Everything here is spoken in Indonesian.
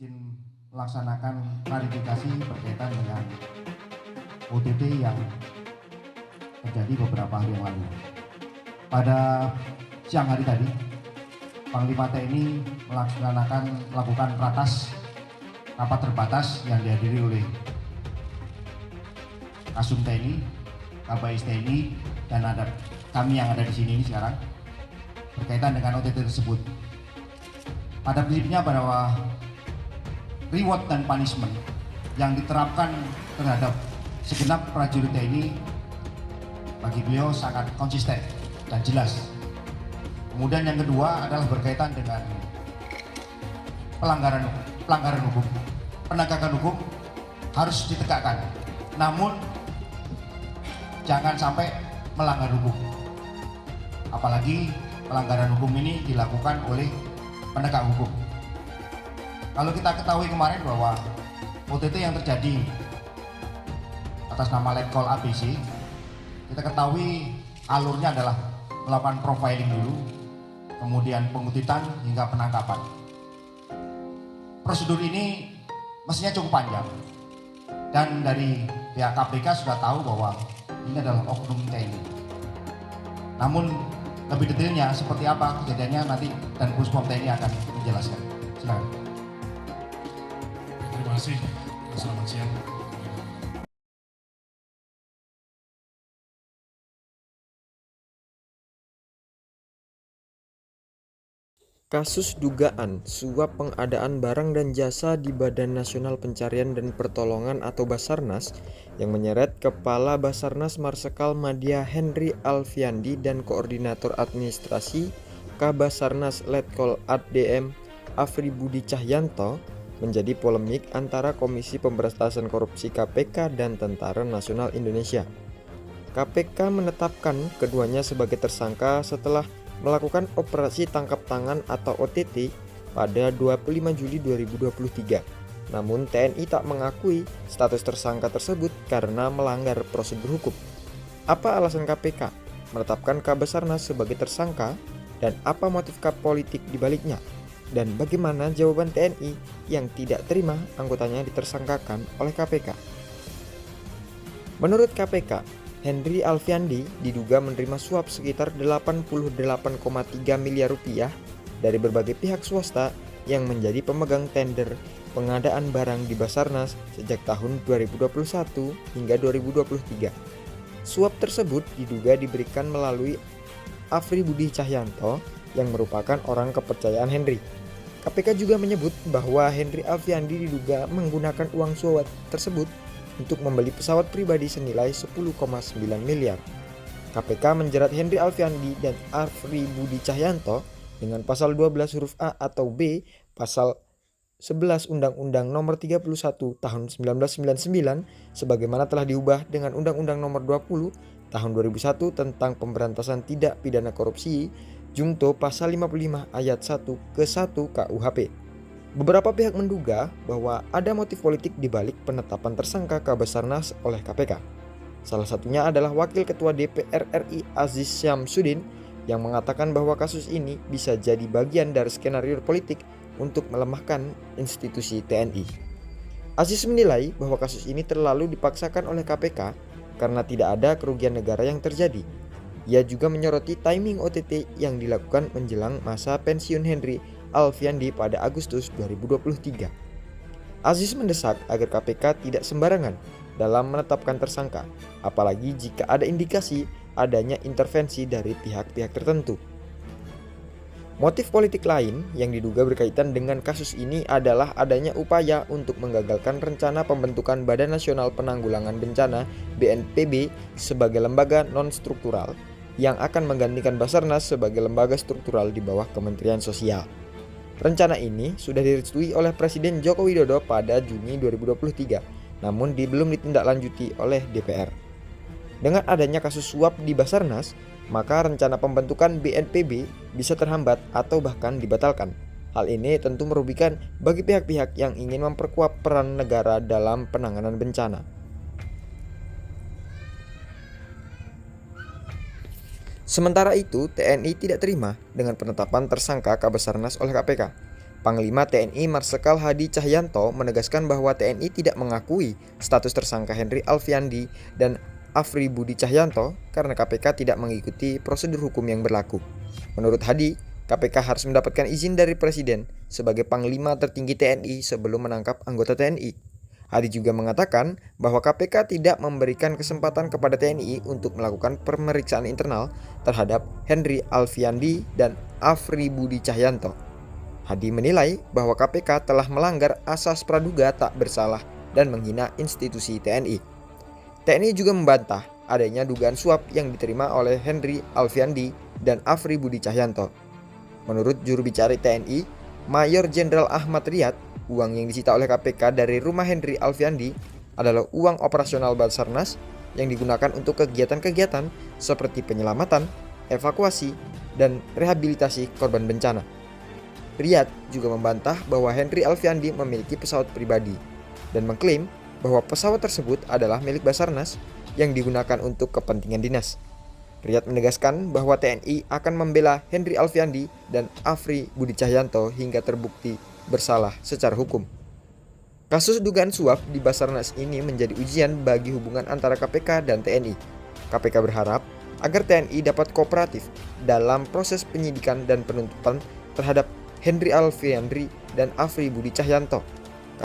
izin melaksanakan klarifikasi berkaitan dengan OTT yang terjadi beberapa hari yang lalu. Pada siang hari tadi, Panglima TNI melakukan rapat terbatas yang dihadiri oleh Kasum TNI, Kabais TNI, dan ada kami yang ada di sini ini sekarang berkaitan dengan OTT tersebut. Pada prinsipnya bahwa reward dan punishment yang diterapkan terhadap segenap prajurit TNI bagi beliau sangat konsisten dan jelas. Kemudian yang kedua adalah berkaitan dengan pelanggaran hukum. Penegakan hukum harus ditegakkan, namun jangan sampai melanggar hukum. Apalagi pelanggaran hukum ini dilakukan oleh penegak hukum. Kalau kita ketahui kemarin bahwa OTT yang terjadi atas nama Letkol ABC, kita ketahui alurnya adalah melakukan profiling dulu, kemudian pengutitan hingga penangkapan. Prosedur ini mestinya cukup panjang, dan dari pihak KPK sudah tahu bahwa ini adalah oknum TNI. Namun lebih detailnya seperti apa kejadiannya nanti dan Puspom TNI akan menjelaskan. Silakan. Terima kasih. Selamat siang. Kasus dugaan suap pengadaan barang dan jasa di Badan Nasional Pencarian dan Pertolongan atau Basarnas yang menyeret Kepala Basarnas Marsikal Madya Henry Alfiandi dan Koordinator Administrasi Kabasarnas Letkol ADM Afri Budi Cahyanto menjadi polemik antara Komisi Pemberantasan Korupsi KPK dan Tentara Nasional Indonesia. KPK menetapkan keduanya sebagai tersangka setelah melakukan operasi tangkap tangan atau OTT pada 25 Juli 2023. Namun TNI tak mengakui status tersangka tersebut karena melanggar prosedur hukum. Apa alasan KPK menetapkan Kabasarnas sebagai tersangka dan apa motif politik dibaliknya? Dan bagaimana jawaban TNI yang tidak terima anggotanya ditersangkakan oleh KPK? Menurut KPK, Henry Alfiandi diduga menerima suap sekitar 88,3 miliar rupiah dari berbagai pihak swasta yang menjadi pemegang tender pengadaan barang di Basarnas sejak tahun 2021 hingga 2023. Suap tersebut diduga diberikan melalui Afri Budi Cahyanto yang merupakan orang kepercayaan Henry. KPK juga menyebut bahwa Henry Alfiandi diduga menggunakan uang suap tersebut untuk membeli pesawat pribadi senilai 10,9 miliar. KPK menjerat Henry Alfiandi dan Afri Budi Cahyanto dengan pasal 12 huruf A atau B, pasal 11 Undang-Undang Nomor 31 Tahun 1999 sebagaimana telah diubah dengan Undang-Undang Nomor 20 Tahun 2001 tentang pemberantasan tindak pidana korupsi Jungto pasal 55 ayat 1 ke 1 KUHP. Beberapa pihak menduga bahwa ada motif politik di balik penetapan tersangka Kabasarnas oleh KPK. Salah satunya adalah Wakil Ketua DPR RI Aziz Syamsuddin yang mengatakan bahwa kasus ini bisa jadi bagian dari skenario politik untuk melemahkan institusi TNI. Aziz menilai bahwa kasus ini terlalu dipaksakan oleh KPK karena tidak ada kerugian negara yang terjadi. Ia juga menyoroti timing OTT yang dilakukan menjelang masa pensiun Henry Alfiandi pada Agustus 2023. Aziz mendesak agar KPK tidak sembarangan dalam menetapkan tersangka, apalagi jika ada indikasi adanya intervensi dari pihak-pihak tertentu. Motif politik lain yang diduga berkaitan dengan kasus ini adalah adanya upaya untuk menggagalkan rencana pembentukan Badan Nasional Penanggulangan Bencana (BNPB) sebagai lembaga non-struktural yang akan menggantikan Basarnas sebagai lembaga struktural di bawah Kementerian Sosial. Rencana ini sudah direstui oleh Presiden Joko Widodo pada Juni 2023, namun belum ditindaklanjuti oleh DPR. Dengan adanya kasus suap di Basarnas, maka rencana pembentukan BNPB bisa terhambat atau bahkan dibatalkan. Hal ini tentu merugikan bagi pihak-pihak yang ingin memperkuat peran negara dalam penanganan bencana. Sementara itu, TNI tidak terima dengan penetapan tersangka Kabasarnas oleh KPK. Panglima TNI Marsikal Hadi Cahyanto menegaskan bahwa TNI tidak mengakui status tersangka Henry Alfiandi dan Afri Budi Cahyanto karena KPK tidak mengikuti prosedur hukum yang berlaku. Menurut Hadi, KPK harus mendapatkan izin dari Presiden sebagai Panglima tertinggi TNI sebelum menangkap anggota TNI. Hadi juga mengatakan bahwa KPK tidak memberikan kesempatan kepada TNI untuk melakukan pemeriksaan internal terhadap Henry Alfiandi dan Afri Budi Cahyanto. Hadi menilai bahwa KPK telah melanggar asas praduga tak bersalah dan menghina institusi TNI. TNI juga membantah adanya dugaan suap yang diterima oleh Henry Alfiandi dan Afri Budi Cahyanto. Menurut juru bicara TNI, Mayor Jenderal Ahmad Riyad, uang yang disita oleh KPK dari rumah Henry Alfiandi adalah uang operasional Basarnas yang digunakan untuk kegiatan-kegiatan seperti penyelamatan, evakuasi, dan rehabilitasi korban bencana. Riyad juga membantah bahwa Henry Alfiandi memiliki pesawat pribadi dan mengklaim bahwa pesawat tersebut adalah milik Basarnas yang digunakan untuk kepentingan dinas. Riyad menegaskan bahwa TNI akan membela Henry Alfiandi dan Afri Budi Cahyanto hingga terbukti bersalah secara hukum. Kasus dugaan suap di Basarnas ini menjadi ujian bagi hubungan antara KPK dan TNI. KPK berharap agar TNI dapat kooperatif dalam proses penyidikan dan penuntutan terhadap Henry Alfiandi dan Afri Budi Cahyanto